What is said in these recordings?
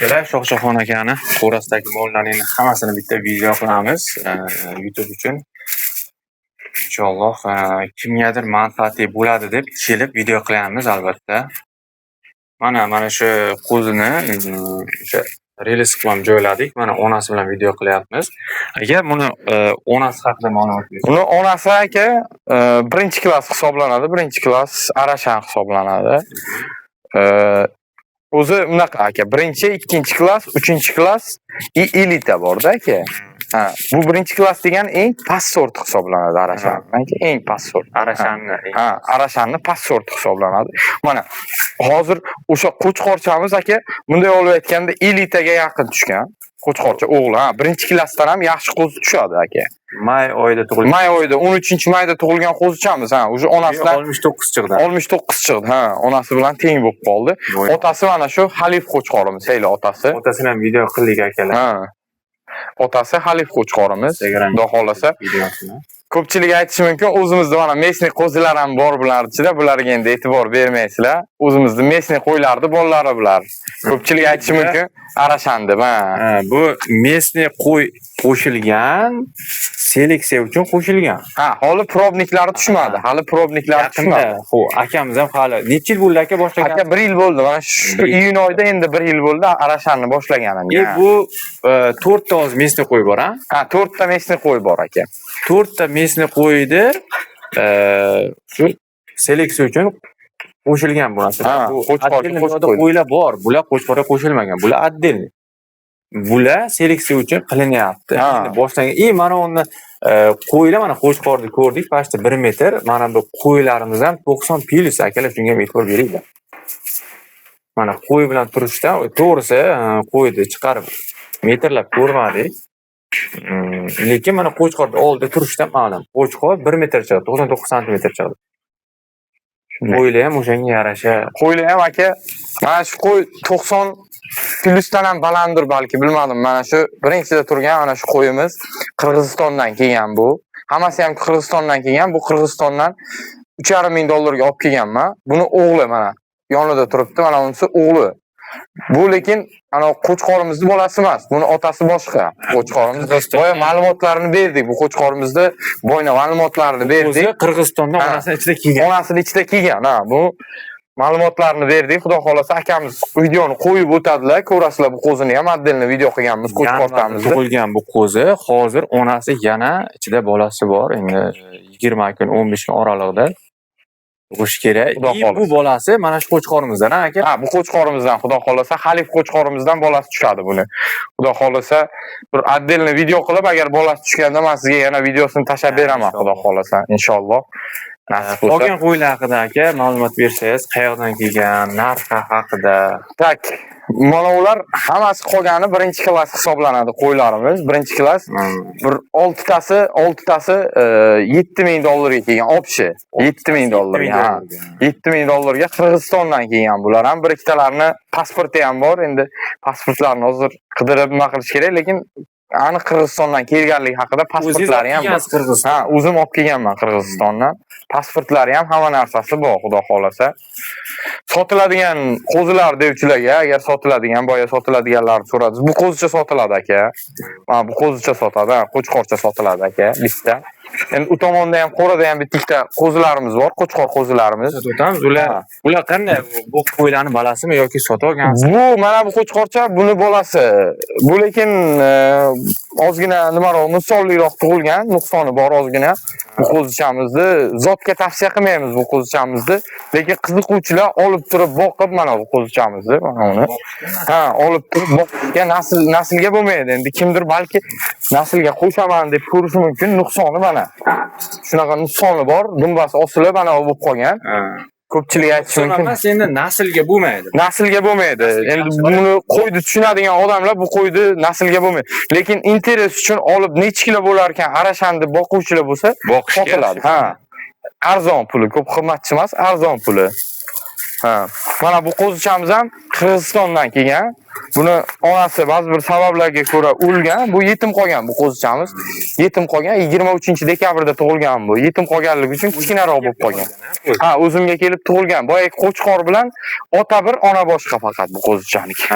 Akalar, Shohjahon akani qo'rasidagi mollarning hammasini bitta video qilamiz YouTube uchun. Inshaalloh kimgadir manfaatli bo'ladi deb kelib video qilamiz albatta. Mana shu qo'zini o'sha relis qilib joyladik. Mana onasi bilan video qilyapmiz. Agar buni onasi haqida ma'lumot bersangiz. Buni onasi aka birinchi klass hisoblanadi. Birinchi klass Arashan hisoblanadi. O'zi unaqa aka, birinchi, ikkinchi klass, uchinchi klass elita borda aka. Bu birinchi klass degan eng past sort hisoblanadi Arashan. Eng past sort. Arashanni past sort hisoblanadi. Mana hozir o'sha qo'chqorchamiz aka, bunday olib aytganda elitaga yaqin tushgan. Qo'chqorcha o'g'li, birinchi klassdan ham yaxshi qo'zi tushadi aka. May oyida tug'ilgan. May oyida 13-mayda tug'ilgan qo'zichamiz, o'sha onasidan 69 chiqdi. 69 chiqdi, onasi bilan teng bo'lib qoldi. Otasi mana shu Halif qo'chqorimiz, sayli otasi. Otasini ham video qildik akalar. Otasi Halif qo'chqorimiz. Xudo xolasa videosini. Ko'pchilik aytishi mumkin, o'zimizda mana mesni qo'zilar ham bor bular ichida, bularga endi e'tibor bermaysizlar. O'zimizda mesni qo'ylardi bolalari bular. Ko'pchilik aytishi mumkin, Arashan deb, bu mesni qo'y qo'shilgan, seleksiya uchun qo'shilgan. Hali probniklari tushmadi. Hali probniklari tushmadi. Xo'p, akamiz ham hali necha yil bo'ldi aka boshlagan? Aka 1 yil bo'ldi. Mana shu iyun oyida endi 1 yil bo'ldi Arashanni boshlaganimga. Bu 4 ta mesni qo'y bor, 4 ta mesni qo'y bor aka. 4 ta mesni qo'ydi shu seleksiya uchun qo'shilgan bu narsa. Bu qo'ylar bor, bular qo'chqorga qo'shilmagan. Bular отдельный. Bular seleksiya uchun qilinyapti. Boshlangan. Mana uni qo'ylar, mana qo'chqorni ko'rdik, pasti 1 metr. Mana bu qo'ylarimiz ham 90 plus akalar, shunga e'tibor beringlar. Mana qo'y bilan turishda, to'g'risi qo'yni chiqarib metrlab ko'rmadik. Lekin mana qo'chqorda oldida turishda ma'lum. Qo'chqor 1 metr chiqadi, 99 santimetr chiqadi. Qo'ylar ham o'shanga yarasha. Qo'ylar ham aka, mana shu qo'y 90 plusdan ham balanddir balki, bilmadim. Mana shu birinchida turgan mana shu qo'yimiz Qirg'izistondan kelgan bu. Hammasi ham Qirg'izistondan kelgan. Bu Qirg'izistondan $3,500 olib kelganman. Buni o'g'li mana yonida turibdi, mana unisi o'g'li. Bu lekin ana qo'chqorimizni bolasi emas. Buni otasi boshqa. Qo'chqorimiz boya ma'lumotlarni berdik. Bu qo'chqorimizda boyna ma'lumotlarni berdik. O'zi Qirg'izistondan onasining ichida kelgan. Onasining ichida kelgan, bu ma'lumotlarni berdik. Xudo xolasa akamiz videoni qo'yib o'tadilar. Ko'rasizlar, bu qo'zini ham отдельно video qilganmiz qo'chqortamizda. Tug'ilgan bu qo'zi, hozir onasi yana ichida bolasi bor. Endi 20 kun, 15 kun oralig'ida tug'ish kerak. Bu bolasi mana shu qo'chqorimizdan aka. Bu qo'chqorimizdan, xudo xolasa Halif qo'chqorimizdan bolasi tushadi buni. Xudo xolasa bir отдельно video qilib, agar bolasi tushganda men sizga yana videosini tashlab beraman, xudo xolasa, inshaalloh. Qolgan qo'ylar haqida aka ma'lumot bersangiz, qayerdan kelgan, narxi haqida. Tak, mana ular hammasi qolgani birinchi klass hisoblanadi qo'ylarimiz. Birinchi klass bir 6 tasi $7,000 kelgan, opshi. $7,000. $7,000 Qirg'izistondan kelgan bular ham. Bir ikkitalarini pasporti ham bor. Endi pasportlarni hozir qidirib nima qilish kerak, lekin aniq Qirg'izistondan kelganligi haqida pasportlari ham bor. O'zim olib kelganman Qirg'izistondan. Pasportlari ham, hamma narsasi bor, xudo xolasa. Sotiladigan qo'zilar devchilarga, agar sotiladigan, boya sotiladiganlarni so'radi. Bu qo'zicha sotiladi aka. Mana bu qo'zicha sotadi, qo'chqorcha sotiladi aka, bitta. Endi u tomonda ham, qo'rada ham bitta qo'zilarimiz bor, qo'chqor qo'zilarimiz. Sotamiz. Ular qanday? Bu qo'ylarning bolasimi yoki sotib olgansiz? Bu mana bu qo'chqorcha, buni bolasi. Bu lekin ozgina nimaroq, nuqsonliroq tug'ilgan, nuqsoni bor ozgina. Bu qo'zichamizni zotga tavsiya qilmaymiz bu qo'zichamizni, lekin qiziquvchilar olib turib boqib mana bu qo'zichamizni, mana uni. Olib turib boqishga naslga bo'lmaydi. Endi kimdir balki naslga qo'shaman deb ko'rishi mumkin, nuqsoni mana. Shunaqa nuqsoni bor, dumbasi osilib mana bo'lib qolgan. Ko'pchilik aytishi mumkin. Emas, endi naslga bo'lmaydi. Naslga bo'lmaydi. Endi buni qo'yni tushunadigan odamlar bu qo'yni naslga bo'lmaydi. Lekin interes uchun olib necha kilo bo'lar ekan Arashanni boquvchilar bo'lsa, sotiladi. Arzon puli, ko'p qimmatchi emas, arzon puli. Mana bu qo'zichamiz ham Qirg'izistondan kelgan. Buni onasi ba'zi bir sabablarga ko'ra o'lgan. Bu yetim qolgan bu qo'zichamiz. Yetim qolgan, 23-dekabrda tug'ilgan bu. Yetim qolganligi uchun kichkinaroq bo'lib qolgan. O'zimga kelib tug'ilgan. Boya qo'chqor bilan ota bir, ona boshqa faqat bu qo'zichaniki.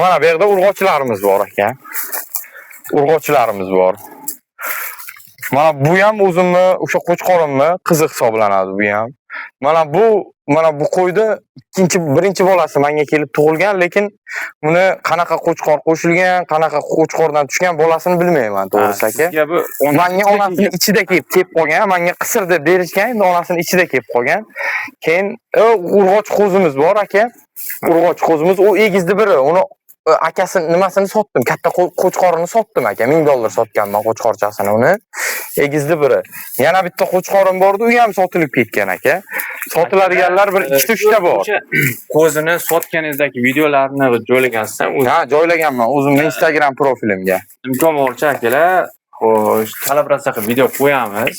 Mana bu yerda urg'ochilarimiz bor aka. Urg'ochilarimiz bor. Mana bu ham o'zimni o'sha qo'chqorimni qiziq hisoblanadi bu ham. Mana bu qo'yda birinchi bolasi menga kelib tug'ilgan, lekin buni qanaqa qo'chqor qo'shilgan, qanaqa qo'chqordan tushgan bolasini bilmayman to'g'risi aka. Menga onasini ichida kelib qolgan, menga qisir deb berishgan, endi onasini ichida kelib qolgan. Keyin urg'och qo'zimiz bor aka. Urg'och qo'zimiz u egizdi biri. Uni akasi nimasini sotdim, katta qo'chqorini sotdim aka. $1000 sotganman qo'chqorchasini uni. Egizdi biri. Yana bitta qo'chqorim bordi, u ham sotilib ketgan aka. Sotiladiganlar bir 2-3 ta bor. Qo'zini sotganingizdagi videolarni joylagansiz-a? Ha, joylaganman o'zimning Instagram profilimga. Imkon boricha akalar, xo'sh, kolaboratsiya qilib video qo'yamiz.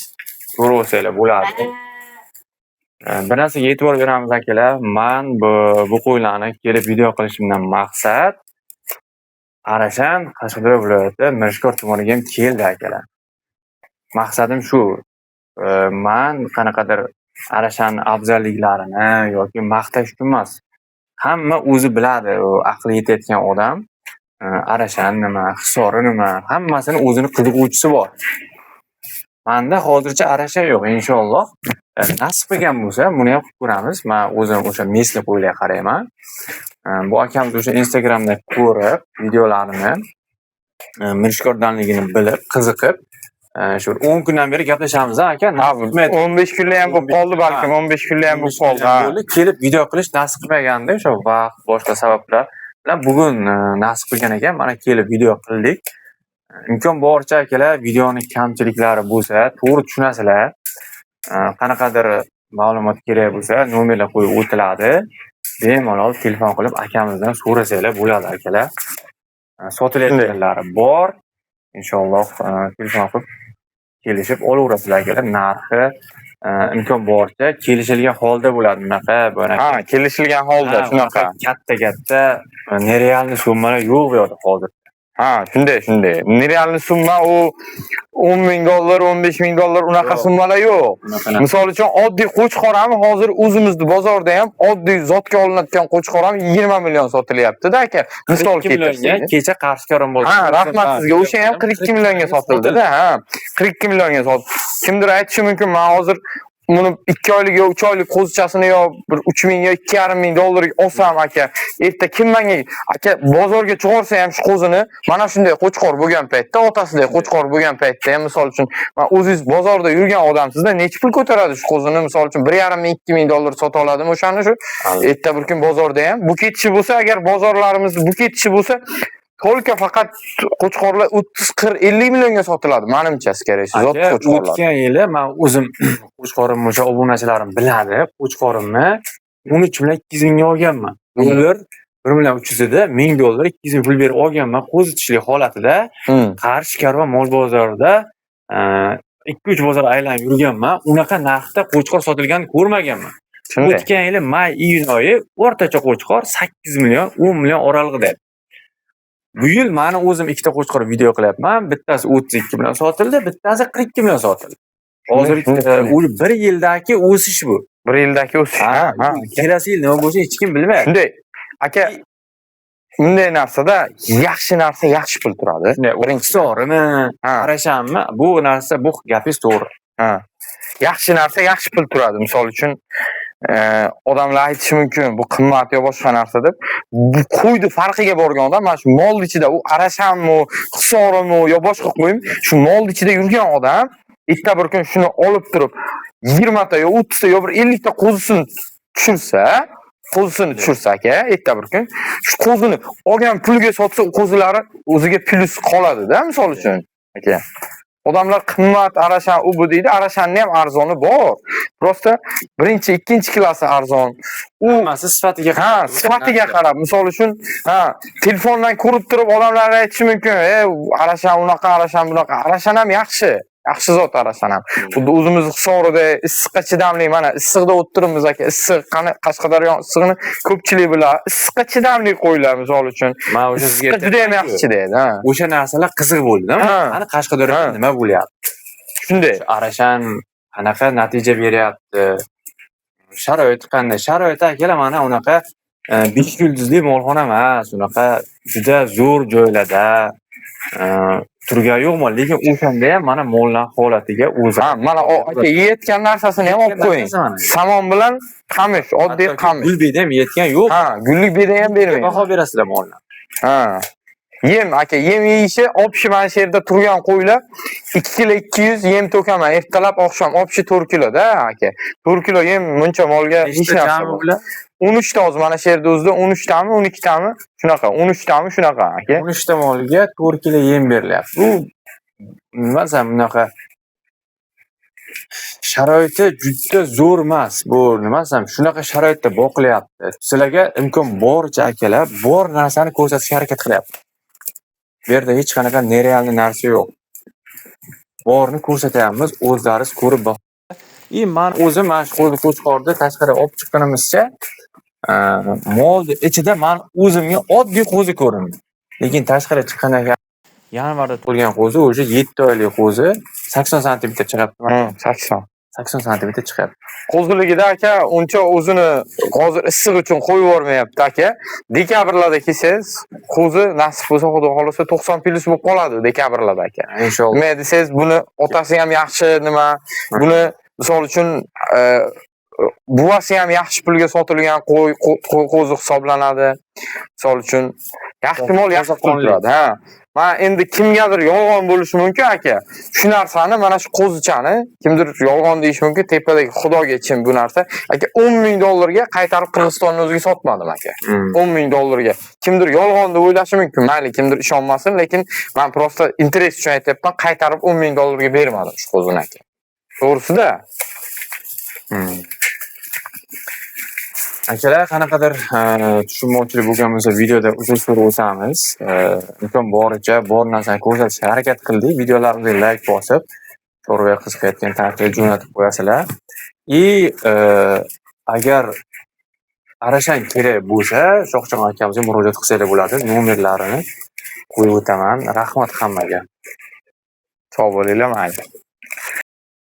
Ko'rsangiz bo'ladi. Bir narsaga e'tibor beramiz akalar. Men bu qo'ylarni kelib video qilishimdan maqsad Arashan Qashqadaryo viloyati Mirishkor tumaniga ham keldi akalar. Maqsadim shu. Men qanaqadir Arashan afzalliklarini yoki maqtash uchun emas. Hamma o'zi biladi, aqli yetayotgan odam Arashan nima, hisori nima, hammasini o'zini qiziquvchisi bor. Menda hozircha Arashan yo'q, inshaalloh. Nasib qilgan bo'lsa, buni ham ko'ramiz. Men o'zim o'sha mesli qo'ylarga qarayman. Bu akamiz o'sha Instagramda ko'rib, videolarini Mirishkordanligini bilib, qiziqib, shu 10 kundan beri gaplashamiz aka. 15 kunlar ham bo'lib qoldi, balkim 15 kunlar ham bo'lib qoldi. Kelib video qilish nasib qilmaganda, o'sha vaqt, boshqa sabablar bilan bugun nasib qilgan ekan. Mana kelib video qildik. Imkon boricha akalar, videoning kamchiliklari bo'lsa, to'g'ri tushunasizlar. Qanaqadir ma'lumot kerak bo'lsa, nomerlar qo'yib o'tiladi. Bemalol telefon qilib akamizdan so'rasanglar bo'ladi akalar. Sotilayotganlari bor. Inshaalloh telefon qilib kelishib olaverasizlar akalar. Narxi imkon boricha kelishilgan holda bo'ladi bunaqa. Ha, kelishilgan holda shunaqa. Katta nerealniy summalar yo'q bu yerda hozir. Ha, shunday. Nerealniy summa u $10,000, $15,000 unaqa summalar yo'q. Misol uchun oddiy qo'chqor ham hozir o'zimizning bozorda ham oddiy zotga olinadigan qo'chqor ham 20 million sotilyapti-da aka. Misol keltirsangiz. Kecha Qarshikorim bo'ldi. Ha, rahmat sizga. O'sha ham 42 millionga sotildi-da. Ha, 42 millionga sotildi. Kimdir aytishi mumkin, men hozir buni 2 oylik yo 3 oylik qo'zichasini yo bir 3000 yo $2,500 ga olsam aka, erta kim menga aka bozorga chiqarsa ham shu qo'zini mana shunday qo'chqor bo'lgan paytda, otasidek qo'chqor bo'lgan paytda ham misol uchun men o'zingiz bozorda yurgan odamsizda necha pul ko'taradi shu qo'zini? Misol uchun $1,5-2,000 sota oladimi o'shani shu? Erta bir kun bozorda ham bu ketishi bo'lsa, agar bozorlarimizda bu ketishi bo'lsa, Tolka faqat qo'chqorlar 30-40-50 millionga sotiladi. Menimcha kerak zot qo'chqorlar. O'tgan yili men o'zim qo'chqorim o'sha obunachilarim biladi. Qo'chqorimni 13 million 200 mingga olganman. Ular 1 million 300 da $1000 200 ming pul berib olganman. Qo'zitishlik holatida Qarshi karvon mol bozorida 2-3 bozor aylanib yurganman. Unaqa narxda qo'chqor sotilganini ko'rmaganman. O'tgan yili may-iyun oyi o'rtacha qo'chqor 8 million 10 million oralig'ida. Bu yil meni o'zim ikkita qo'chqor video qilyapman. Bittasi 32 million sotildi, bittasi 42 million sotildi. Hozir u 1 yildagi o'sish bu. 1 yildagi o'sish. Ha. Kelasi yil nima bo'lsa hech kim bilmaydi. Shunday. Aka, bunday narsada yaxshi narsa yaxshi pul turadi. Birinchi to'g'rimi? Qarashammi? Bu narsa bu gapingiz to'g'ri. Ha. Yaxshi narsa yaxshi pul turadi. Misol uchun odamlar aytishi mumkin, bu qimmat yo boshqa narsa deb. Bu qo'ydi farqiga borgan odam, mana shu mol ichida u Arashanmi, Hisorimi yo boshqa qo'yim, shu mol ichida yurgan odam erta bir kun shuni olib turib 20 ta yo 30 ta yo bir 50 ta qo'zisini tushirsa aka, erta bir kun shu qo'zini olgan pulga sotsa, qo'zilari o'ziga plus qoladi-da, misol uchun aka. Odamlar qimmat Arashan u bu deydi, Arashanning ham arzoni bor. Prosta birinchi, ikkinchi klassi arzon. U sifatiga qarab, misol uchun, telefondan ko'rib turib odamlar aytishi mumkin, Arashan unaqa, Arashan bunaqa. Arashan ham yaxshi. Yaxshi zot Arashan ham. Xuddi o'zimiz Hisorida issiqqa chidamli, mana issiqda o'tiribmiz aka. Issiq, Qashqadaryo issig'ini ko'pchilik biladi. Issiqqa chidamli qo'ylar misol uchun. Men o'sha sizga juda ham yaxshi chidaydi, ha. O'sha narsalar qiziq bo'ldi-da. Ana Qashqadaryoda nima bo'lyapti? Shunday. Arashan qanaqa natija beryapti? Sharoit qanday? Sharoit akalar mana unaqa 5 yulduzli molxona emas, unaqa juda zo'r joylarda turgani yo'qman, lekin o'shanda ham mana mollar holatiga o'zi. Ha, mana aka yeyotgan narsasini ham olib qo'ying. Somon bilan qamish, oddiy qamish. Gulbeda ham yetgan yo'q. Ha, gullik beda ham bermang. Baho berasizlar mollar. Ha. Yem aka, yem yeyishi opshi mana shu yerda turgan qo'ylar 2 kilo 200 yem to'kaman. Ertalab oqshom opshi 4 kilo da aka. 4 kilo yem muncha molga hech narsa bular. 13 ta o'zi mana shu yerda o'zida 13 tami, 12 tami shunaqa, 13 tami shunaqa aka. 13 ta molga 4 kilo yem berilyapti. Bu nima desam bunaqa sharoiti juda zo'r emas. Bu nima desam, shunaqa sharoitda boqilyapti. Sizlarga imkon boricha akalar bor narsani ko'rsatishga harakat qilyapti. Bu yerda hech qanaqa nerealni narsa yo'q. Borni ko'rsatyapmiz, o'zlaringiz ko'rib boqing. Men o'zim mana shu qo'chqorni tashqariga olib chiqqanimizcha molni ichida men o'zimga oddiy qo'zi ko'rindi. Lekin tashqariga chiqqandan keyin yanvarda tug'ilgan qo'zi o'sha 7 oylik qo'zi 80 sm chiqyapti. 80 sm chiqyapti. Qo'ziligida aka uncha o'zini hozir issiq uchun qo'yib yubormayapti aka. Dekabrlarda kelsangiz, qo'zi nasib bo'lsa, xudo xolasa 90 plus bo'lib qoladi dekabrlarda aka. Inshaalloh. Nima desangiz, buni otasi ham yaxshi nima, buni misol uchun buvasi ham yaxshi pulga sotilgan qo'zi hisoblanadi. Misol uchun yaxshi mol yaxshi pul turadi. Ha. Men endi kimgadir yolg'on bo'lishi mumkin aka. Shu narsani mana shu qo'zichani kimdir yolg'on deyish mumkin, tepadagi xudoga chin bu narsa. Aka $10,000 qaytarib Qirg'izistonning o'ziga sotmadim aka. $10,000. Kimdir yolg'on deb o'ylashi mumkin, mayli kimdir ishonmasin, lekin men prosta interes uchun aytyapman, qaytarib $10,000 bermadim shu qo'zini aka. To'g'risi-da. Akalar, qanaqadir tushunmovchilik bo'lgan bo'lsa, videoda uzr so'rab o'tamiz. Imkon boricha bor narsani ko'rsatishga harakat qildik. Videolarimizga like bosib, so'rovga qiziqayotgan taqdirda jo'natib qo'yasizlar. Agar arashang kerak bo'lsa, Shohjon akamizga murojaat qilsanglar bo'ladi. Nomerlarini qo'yib o'taman. Rahmat hammaga. Sog' bo'linglar, mayli.